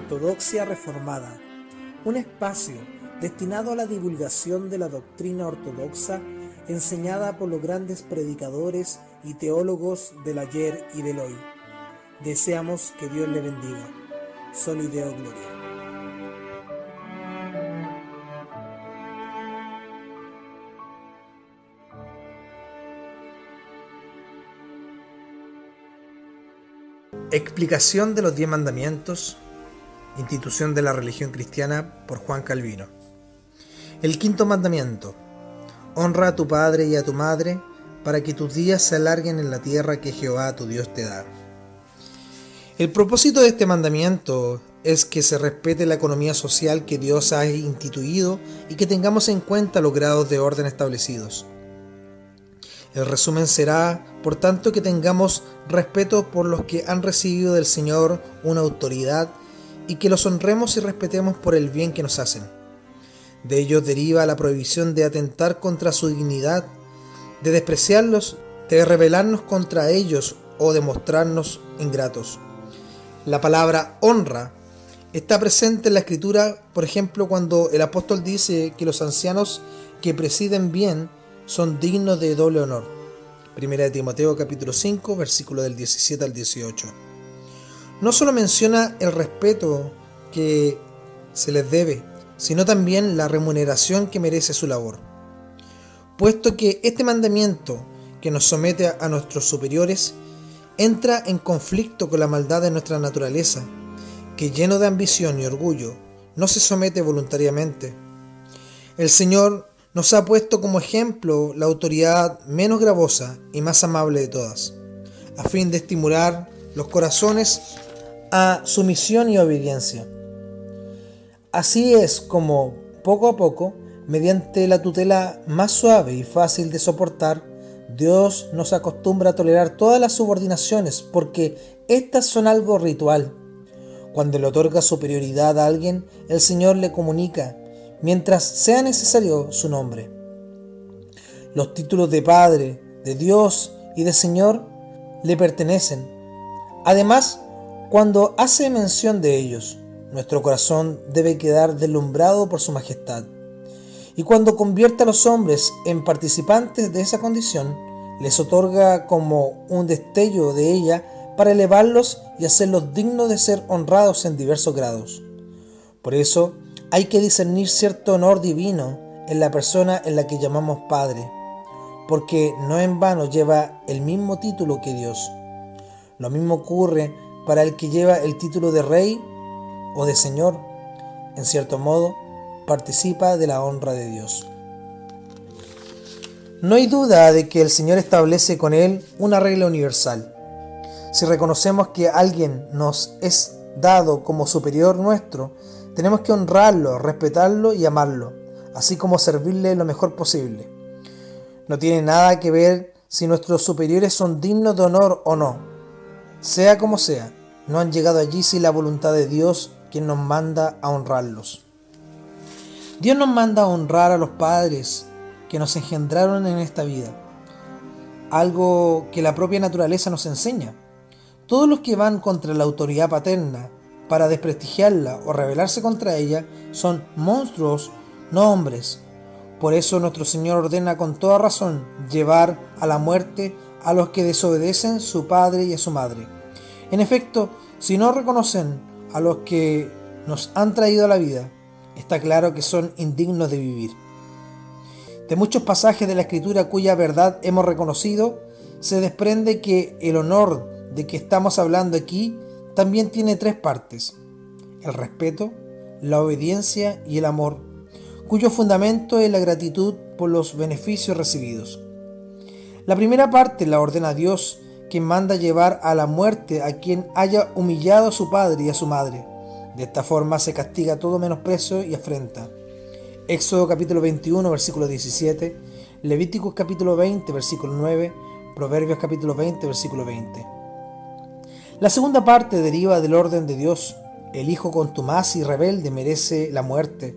Ortodoxia Reformada, un espacio destinado a la divulgación de la doctrina ortodoxa enseñada por los grandes predicadores y teólogos del ayer y del hoy. Deseamos que Dios le bendiga. Soli Deo Gloria. Explicación de los 10 mandamientos, institución de la religión cristiana por Juan Calvino. El quinto mandamiento: honra a tu padre y a tu madre, para que tus días se alarguen en la tierra que Jehová tu Dios te da. El propósito de este mandamiento es que se respete la economía social que Dios ha instituido y que tengamos en cuenta los grados de orden establecidos. El resumen será, por tanto, que tengamos respeto por los que han recibido del Señor una autoridad y que los honremos y respetemos por el bien que nos hacen. De ellos deriva la prohibición de atentar contra su dignidad, de despreciarlos, de rebelarnos contra ellos o de mostrarnos ingratos. La palabra honra está presente en la Escritura, por ejemplo, cuando el apóstol dice que los ancianos que presiden bien son dignos de doble honor. Primera de Timoteo capítulo 5, versículo del 17 al 18. No solo menciona el respeto que se les debe, sino también la remuneración que merece su labor. Puesto que este mandamiento que nos somete a nuestros superiores entra en conflicto con la maldad de nuestra naturaleza, que lleno de ambición y orgullo, no se somete voluntariamente. El Señor nos ha puesto como ejemplo la autoridad menos gravosa y más amable de todas, a fin de estimular los corazones a sumisión y obediencia. Así es como, poco a poco, mediante la tutela más suave y fácil de soportar, Dios nos acostumbra a tolerar todas las subordinaciones, porque éstas son algo ritual. Cuando le otorga superioridad a alguien, el Señor le comunica, mientras sea necesario, su nombre. Los títulos de Padre, de Dios y de Señor le pertenecen. Además, cuando hace mención de ellos, nuestro corazón debe quedar deslumbrado por su majestad. Y cuando convierte a los hombres en participantes de esa condición, les otorga como un destello de ella para elevarlos y hacerlos dignos de ser honrados en diversos grados. Por eso, hay que discernir cierto honor divino en la persona en la que llamamos Padre, porque no en vano lleva el mismo título que Dios. Lo mismo ocurre para el que lleva el título de Rey o de Señor. En cierto modo, participa de la honra de Dios. No hay duda de que el Señor establece con él una regla universal. Si reconocemos que alguien nos es dado como superior nuestro, tenemos que honrarlo, respetarlo y amarlo, así como servirle lo mejor posible. No tiene nada que ver si nuestros superiores son dignos de honor o no. Sea como sea, no han llegado allí sin la voluntad de Dios, quien nos manda a honrarlos. Dios nos manda a honrar a los padres que nos engendraron en esta vida, algo que la propia naturaleza nos enseña. Todos los que van contra la autoridad paterna para desprestigiarla o rebelarse contra ella son monstruos, no hombres. Por eso nuestro Señor ordena con toda razón llevar a la muerte a los que desobedecen a su padre y a su madre. En efecto, si no reconocen a los que nos han traído a la vida, está claro que son indignos de vivir. De muchos pasajes de la Escritura cuya verdad hemos reconocido, se desprende que el honor de que estamos hablando aquí también tiene 3 partes: el respeto, la obediencia y el amor, cuyo fundamento es la gratitud por los beneficios recibidos. La primera parte la ordena Dios, quien manda llevar a la muerte a quien haya humillado a su padre y a su madre. De esta forma se castiga todo menosprecio y afrenta. Éxodo capítulo 21, versículo 17, Levíticos capítulo 20, versículo 9, Proverbios capítulo 20, versículo 20. La segunda parte deriva del orden de Dios. El hijo contumaz y rebelde merece la muerte.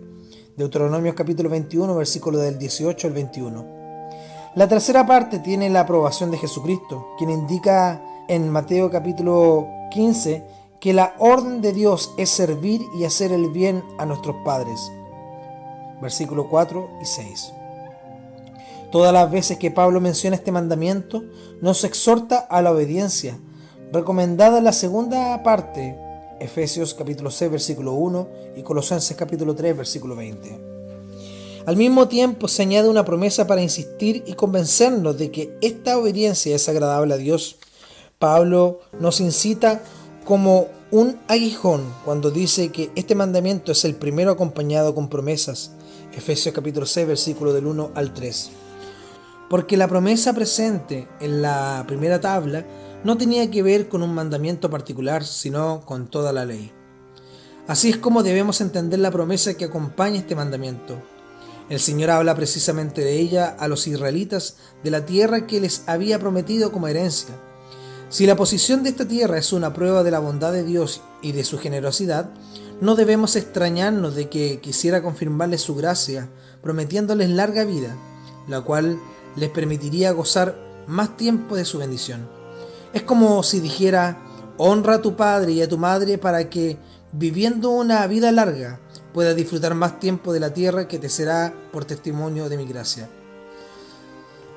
Deuteronomios capítulo 21, versículo del 18 al 21. La tercera parte tiene la aprobación de Jesucristo, quien indica en Mateo capítulo 15 que la orden de Dios es servir y hacer el bien a nuestros padres. Versículos 4 y 6. Todas las veces que Pablo menciona este mandamiento, nos exhorta a la obediencia, recomendada en la segunda parte, Efesios capítulo 6, versículo 1 y Colosenses capítulo 3, versículo 20. Al mismo tiempo se añade una promesa para insistir y convencernos de que esta obediencia es agradable a Dios. Pablo nos incita como un aguijón cuando dice que este mandamiento es el primero acompañado con promesas. Efesios capítulo 6, versículo del 1 al 3. Porque la promesa presente en la primera tabla no tenía que ver con un mandamiento particular, sino con toda la ley. Así es como debemos entender la promesa que acompaña este mandamiento. El Señor habla precisamente de ella a los israelitas, de la tierra que les había prometido como herencia. Si la posición de esta tierra es una prueba de la bondad de Dios y de su generosidad, no debemos extrañarnos de que quisiera confirmarles su gracia, prometiéndoles larga vida, la cual les permitiría gozar más tiempo de su bendición. Es como si dijera: honra a tu padre y a tu madre para que, viviendo una vida larga, puedas disfrutar más tiempo de la tierra que te será por testimonio de mi gracia.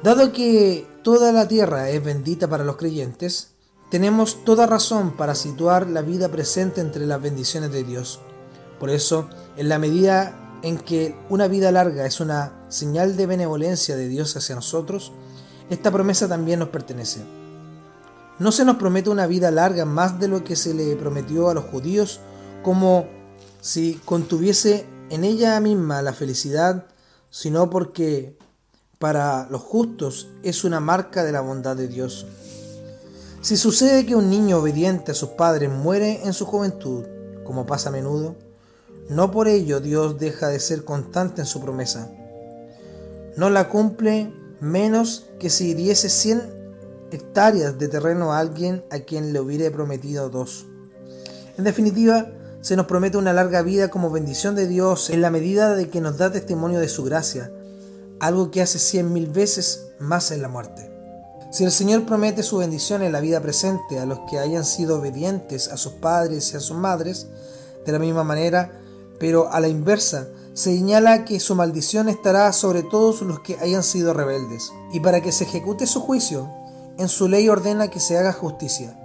Dado que toda la tierra es bendita para los creyentes, tenemos toda razón para situar la vida presente entre las bendiciones de Dios. Por eso, en la medida en que una vida larga es una señal de benevolencia de Dios hacia nosotros, esta promesa también nos pertenece. No se nos promete una vida larga más de lo que se le prometió a los judíos, como si contuviese en ella misma la felicidad, sino porque para los justos es una marca de la bondad de Dios. Si sucede que un niño obediente a sus padres muere en su juventud, como pasa a menudo, no por ello Dios deja de ser constante en su promesa. No la cumple menos que si diese 100 hectáreas de terreno a alguien a quien le hubiere prometido 2. En definitiva, se nos promete una larga vida como bendición de Dios en la medida de que nos da testimonio de su gracia, algo que hace 100.000 veces más en la muerte. Si el Señor promete su bendición en la vida presente a los que hayan sido obedientes a sus padres y a sus madres, de la misma manera, pero a la inversa, señala que su maldición estará sobre todos los que hayan sido rebeldes. Y para que se ejecute su juicio, en su ley ordena que se haga justicia.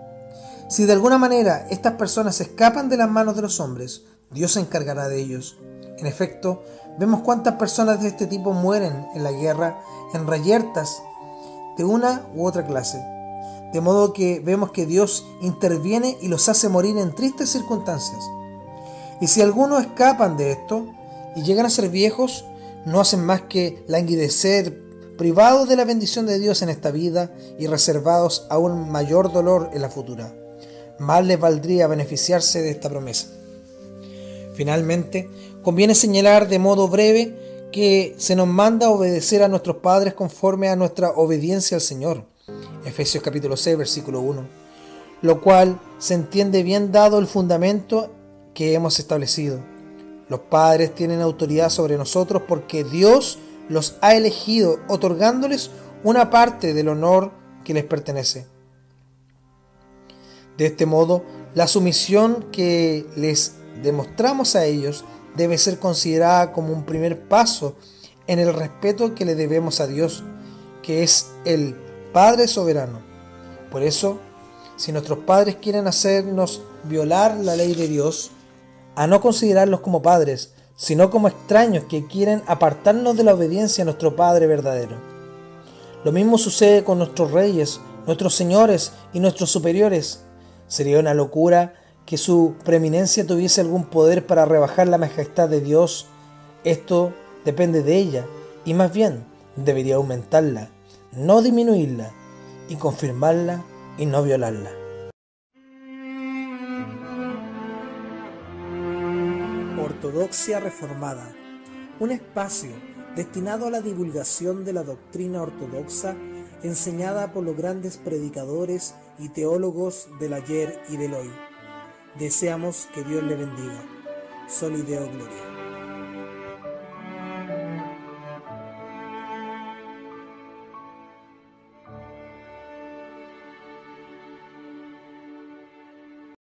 Si de alguna manera estas personas escapan de las manos de los hombres, Dios se encargará de ellos. En efecto, vemos cuántas personas de este tipo mueren en la guerra en reyertas de una u otra clase. De modo que vemos que Dios interviene y los hace morir en tristes circunstancias. Y si algunos escapan de esto y llegan a ser viejos, no hacen más que languidecer, privados de la bendición de Dios en esta vida y reservados a un mayor dolor en la futura. Más les valdría beneficiarse de esta promesa. Finalmente, conviene señalar de modo breve que se nos manda a obedecer a nuestros padres conforme a nuestra obediencia al Señor. Efesios capítulo 6, versículo 1. Lo cual se entiende bien dado el fundamento que hemos establecido. Los padres tienen autoridad sobre nosotros porque Dios los ha elegido, otorgándoles una parte del honor que les pertenece. De este modo, la sumisión que les demostramos a ellos debe ser considerada como un primer paso en el respeto que le debemos a Dios, que es el Padre soberano. Por eso, si nuestros padres quieren hacernos violar la ley de Dios, a no considerarlos como padres, sino como extraños que quieren apartarnos de la obediencia a nuestro Padre verdadero. Lo mismo sucede con nuestros reyes, nuestros señores y nuestros superiores. Sería una locura que su preeminencia tuviese algún poder para rebajar la majestad de Dios. Esto depende de ella, y más bien debería aumentarla, no disminuirla, y confirmarla y no violarla. Ortodoxia Reformada, un espacio destinado a la divulgación de la doctrina ortodoxa enseñada por los grandes predicadores y teólogos del ayer y del hoy. Deseamos que Dios le bendiga. Soli Deo Gloria.